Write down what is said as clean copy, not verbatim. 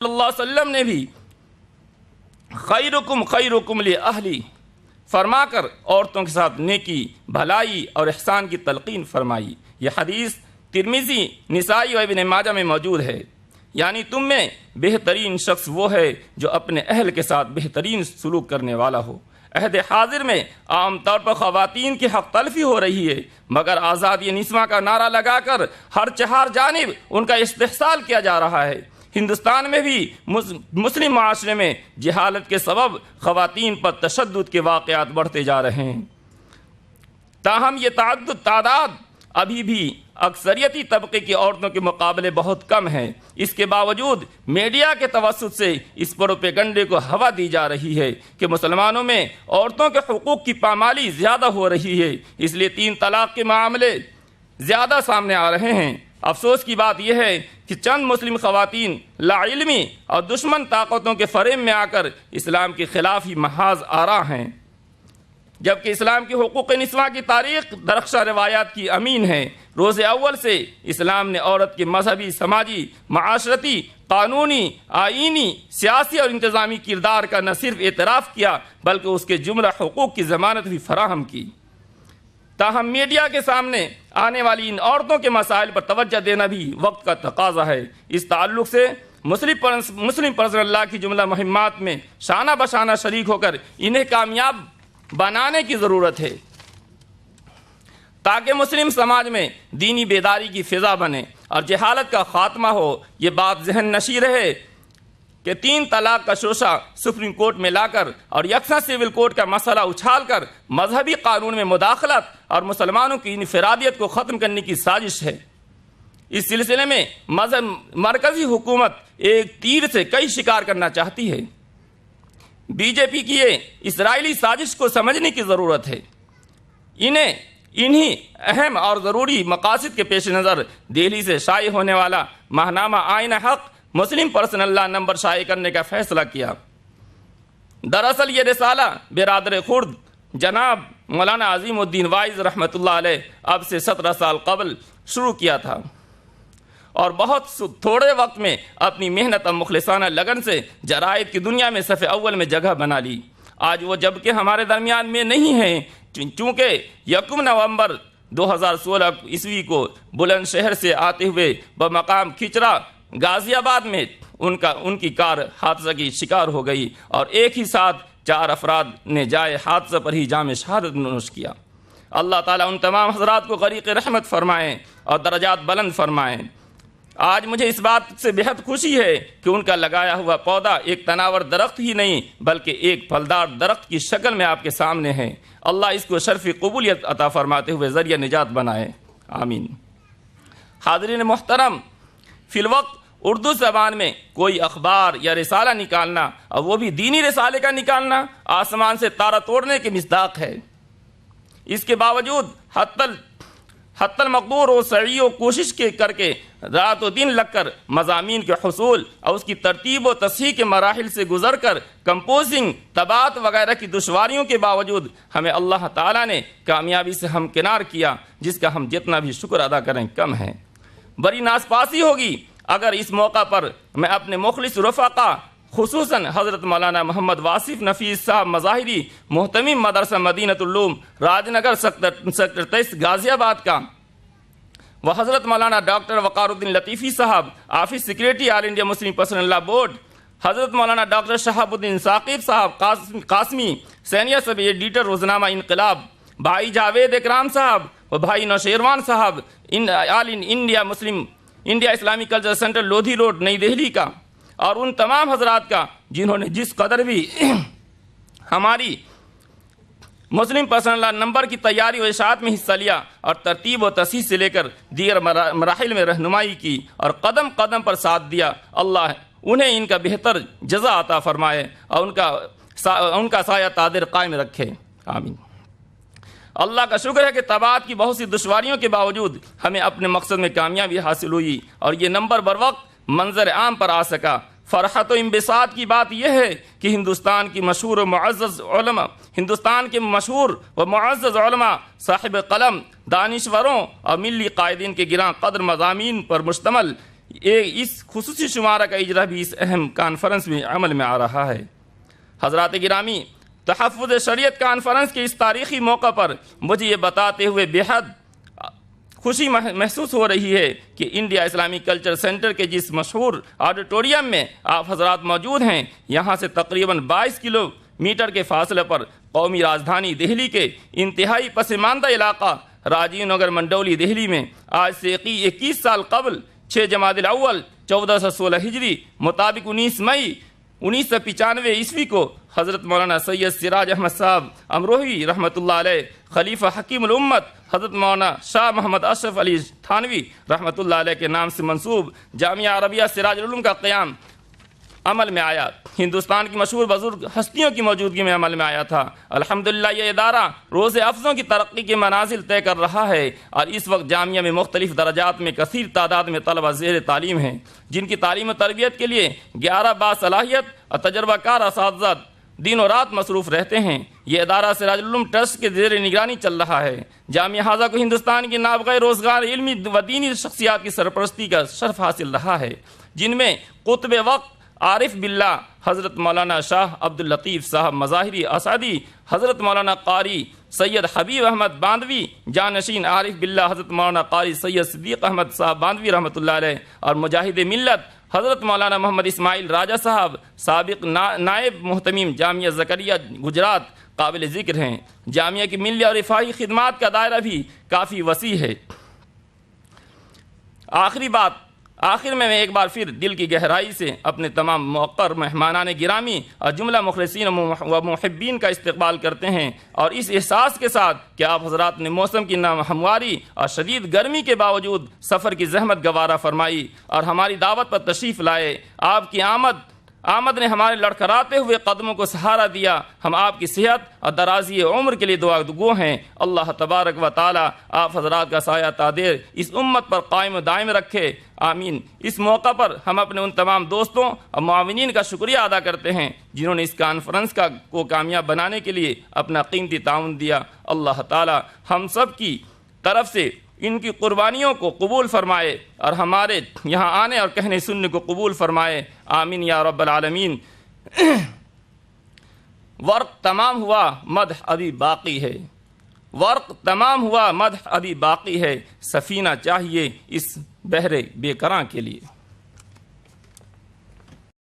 صلی اللہ علیہ وسلم نے بھی خیرکم خیرکم لأہلی فرما کر عورتوں کے ساتھ نیکی، بھلائی اور احسان کی تلقین فرمائی۔ یہ حدیث ترمذی، نسائی اور ابن ماجہ میں موجود ہے۔ یعنی تم میں بہترین شخص وہ ہے جو اپنے اہل کے ساتھ بہترین سلوک کرنے والا ہو۔ عہد حاضر میں عام طور پر خواتین کی حق تلفی ہو رہی ہے، مگر آزادی نسواں کا نعرہ لگا کر ہر چہار جانب ان کا استحصال کیا جا رہا ہے۔ ہندوستان میں بھی مسلم معاشرے میں جہالت کے سبب خواتین پر تشدد کے واقعات بڑھتے جا رہے ہیں، تاہم یہ تعداد ابھی بھی اکثریتی طبقے کی عورتوں کے مقابلے بہت کم ہے۔ اس کے باوجود میڈیا کے توسط سے اس پروپیگنڈے کو ہوا دی جا رہی ہے کہ مسلمانوں میں عورتوں کے حقوق کی پامالی زیادہ ہو رہی ہے، اس لیے 3 طلاق کے معاملے زیادہ سامنے آ رہے ہیں۔ افسوس کی بات یہ ہے کہ چند مسلم خواتین لا علمی اور دشمن طاقتوں کے فریب میں آ کر اسلام کے خلاف ہی محاذ آرا ہیں، جبکہ اسلام کی حقوق نسواں کی تاریخ درخشاں روایات کی امین ہے۔ روز اول سے اسلام نے عورت کے مذہبی، سماجی، معاشرتی، قانونی، آئینی، سیاسی اور انتظامی کردار کا نہ صرف اعتراف کیا بلکہ اس کے جملہ حقوق کی ضمانت بھی فراہم کی۔ تاہم میڈیا کے سامنے آنے والی ان عورتوں کے مسائل پر توجہ دینا بھی وقت کا تقاضا ہے۔ اس تعلق سے مسلم پرسنل لاء کی جملہ مہمات میں شانہ بشانہ شریک ہو کر انہیں کامیاب بنانے کی ضرورت ہے، تاکہ مسلم سماج میں دینی بیداری کی فضا بنے اور جہالت کا خاتمہ ہو۔ یہ بات ذہن نشیں رہے کہ 3 طلاق کا شوشہ سپریم کورٹ میں لا کر اور یکساں سول کوڈ کا مسئلہ اچھال کر مذہبی قانون میں مداخلت اور مسلمانوں کی انفرادیت کو ختم کرنے کی سازش ہے۔ اس سلسلے میں مرکزی حکومت ایک تیر سے کئی شکار کرنا چاہتی ہے۔ بی جے پی کی یہ اسرائیلی سازش کو سمجھنے کی ضرورت ہے۔ انہی اہم اور ضروری مقاصد کے پیش نظر دہلی سے شائع ہونے والا ماہنامہ آئین حق مسلم پرسنل لاء نمبر شائع کرنے کا فیصلہ کیا۔ دراصل یہ رسالہ برادر خرد جناب مولانا عظیم الدین وائز رحمۃ اللہ علیہ اب سے 17 سال قبل شروع کیا تھا اور بہت تھوڑے وقت میں اپنی محنت اور مخلصانہ لگن سے جرائد کی دنیا میں صف اول میں جگہ بنا لی۔ آج وہ جبکہ ہمارے درمیان میں نہیں ہیں، چونکہ 1 نومبر 2016 عیسوی کو بلند شہر سے آتے ہوئے بمقام کھچرا غازی آباد میں ان کی کار حادثہ کی شکار ہو گئی اور ایک ہی ساتھ 4 افراد نے جائے حادثہ پر ہی جام شہادت نوش کیا۔ اللہ تعالیٰ ان تمام حضرات کو غریق رحمت فرمائیں اور درجات بلند فرمائیں۔ آج مجھے اس بات سے بہت خوشی ہے کہ ان کا لگایا ہوا پودا ایک تناور درخت ہی نہیں بلکہ ایک پھلدار درخت کی شکل میں آپ کے سامنے ہے۔ اللہ اس کو شرف قبولیت عطا فرماتے ہوئے ذریعہ نجات بنائے، آمین۔ حاضرین محترم، فی الوقت اردو زبان میں کوئی اخبار یا رسالہ نکالنا اور وہ بھی دینی رسالے کا نکالنا آسمان سے تارہ توڑنے کے مصداق ہے۔ اس کے باوجود حتی المقدور و سعی و کوشش کر کے رات و دن لگ کر مضامین کے حصول اور اس کی ترتیب و تصحیح کے مراحل سے گزر کر کمپوزنگ، طباعت وغیرہ کی دشواریوں کے باوجود ہمیں اللہ تعالیٰ نے کامیابی سے ہمکنار کیا، جس کا ہم جتنا بھی شکر ادا کریں کم ہے۔ بڑی ناسپاسی ہوگی اگر اس موقع پر میں اپنے مخلص رفقا خصوصاً حضرت مولانا محمد واصف نفیس صاحب مظاہری محتمم مدرسہ مدینۃ العلوم راج نگر سیکٹر 23 غازی آباد کا و حضرت مولانا ڈاکٹر وقار الدین لطیفی صاحب office secretary All India Muslim Personal Law Board, حضرت مولانا ڈاکٹر شہاب الدین ثاقب صاحب قاسمی سینئر سب ایڈیٹر روزنامہ انقلاب، بھائی جاوید اکرام صاحب و بھائی نوشیروان صاحب آل انڈیا اسلامی کلچر سینٹر لودھی روڈ نئی دہلی کا، اور ان تمام حضرات کا جنہوں نے جس قدر بھی ہماری مسلم پرسنل لاء نمبر کی تیاری و اشاعت میں حصہ لیا اور ترتیب و تصحیح سے لے کر دیگر مراحل میں رہنمائی کی اور قدم قدم پر ساتھ دیا۔ اللہ انہیں ان کا بہتر جزا عطا فرمائے اور ان کا سایہ تادر قائم رکھے، آمین۔ اللہ کا شکر ہے کہ طباعت کی بہت سی دشواریوں کے باوجود ہمیں اپنے مقصد میں کامیابی حاصل ہوئی اور یہ نمبر بروقت منظر عام پر آ سکا۔ فرحت و انبساط کی بات یہ ہے کہ ہندوستان کے مشہور و معزز علماء صاحب قلم، دانشوروں اور ملی قائدین کے گراں قدر مضامین پر مشتمل اس خصوصی شمارہ کا اجرا بھی اس اہم کانفرنس میں عمل میں آ رہا ہے۔ حضرات گرامی، تحفظ شریعت کانفرنس کے اس تاریخی موقع پر مجھے یہ بتاتے ہوئے بے حد خوشی محسوس ہو رہی ہے کہ انڈیا اسلامی کلچر سینٹر کے جس مشہور آڈیٹوریم میں آپ حضرات موجود ہیں، یہاں سے تقریباً 22 کلومیٹر کے فاصلے پر قومی راجدھانی دہلی کے انتہائی پسماندہ علاقہ راجیو نگر منڈولی دہلی میں آج سے 21 سال قبل 6 جمادی الاول 1416 ہجری مطابق 19 مئی 1995 عیسوی کو حضرت مولانا سید سراج احمد صاحب امروہی رحمۃ اللہ علیہ، خلیفہ حکیم الامت حضرت مولانا شاہ محمد اشرف علی تھانوی رحمۃ اللہ علیہ کے نام سے منسوب جامعہ عربیہ سراج العلوم کا قیام عمل میں آیا، ہندوستان کی مشہور بزرگ ہستیوں کی موجودگی میں عمل میں آیا تھا۔ الحمدللہ یہ ادارہ روز افزوں کی ترقی کے منازل طے کر رہا ہے، اور اس وقت جامعہ میں مختلف درجات میں کثیر تعداد میں طلبہ زیر تعلیم ہیں، جن کی تعلیم و تربیت کے لیے 11 باصلاحیت اور تجربہ کار اساتذہ دن و رات مصروف رہتے ہیں۔ یہ ادارہ سراج العلوم ٹرسٹ کے زیر نگرانی چل رہا ہے۔ جامعہ ہاذا کو ہندوستان کی نابغہ روزگار علمی و دینی شخصیات کی سرپرستی کا شرف حاصل رہا ہے، جن میں قطب وقت عارف باللہ حضرت مولانا شاہ عبد اللطیف صاحب مظاہری اسعدی، حضرت مولانا قاری سید حبیب احمد باندوی، جانشین عارف باللہ حضرت مولانا قاری سید صدیق احمد صاحب باندوی رحمۃ اللہ علیہ، اور مجاہد ملت حضرت مولانا محمد اسماعیل راجہ صاحب سابق نائب محتمیم جامعہ زکریہ گجرات قابل ذکر ہیں۔ جامعہ کی ملی اور رفاہی خدمات کا دائرہ بھی کافی وسیع ہے۔ آخر میں ایک بار پھر دل کی گہرائی سے اپنے تمام موقر مہمانان گرامی اور جملہ مخلصین و محبین کا استقبال کرتے ہیں، اور اس احساس کے ساتھ کہ آپ حضرات نے موسم کی ناہمواری اور شدید گرمی کے باوجود سفر کی زحمت گوارا فرمائی اور ہماری دعوت پر تشریف لائے۔ آپ کی آمد نے ہمارے لڑکھڑاتے ہوئے قدموں کو سہارا دیا۔ ہم آپ کی صحت اور درازی عمر کے لیے دعا گو ہیں۔ اللہ تبارک و تعالی آپ حضرات کا سایہ تادیر اس امت پر قائم و دائم رکھے، آمین۔ اس موقع پر ہم اپنے ان تمام دوستوں اور معاونین کا شکریہ ادا کرتے ہیں جنہوں نے اس کانفرنس کو کامیاب بنانے کے لیے اپنا قیمتی تعاون دیا۔ اللہ تعالی ہم سب کی طرف سے ان کی قربانیوں کو قبول فرمائے اور ہمارے یہاں آنے اور کہنے سننے کو قبول فرمائے، آمین یا رب العالمین۔ ورق تمام ہوا، مدح ابھی باقی ہے، ورق تمام ہوا، مدح ابھی باقی ہے، سفینہ چاہیے اس بحر بے کراں کے لیے۔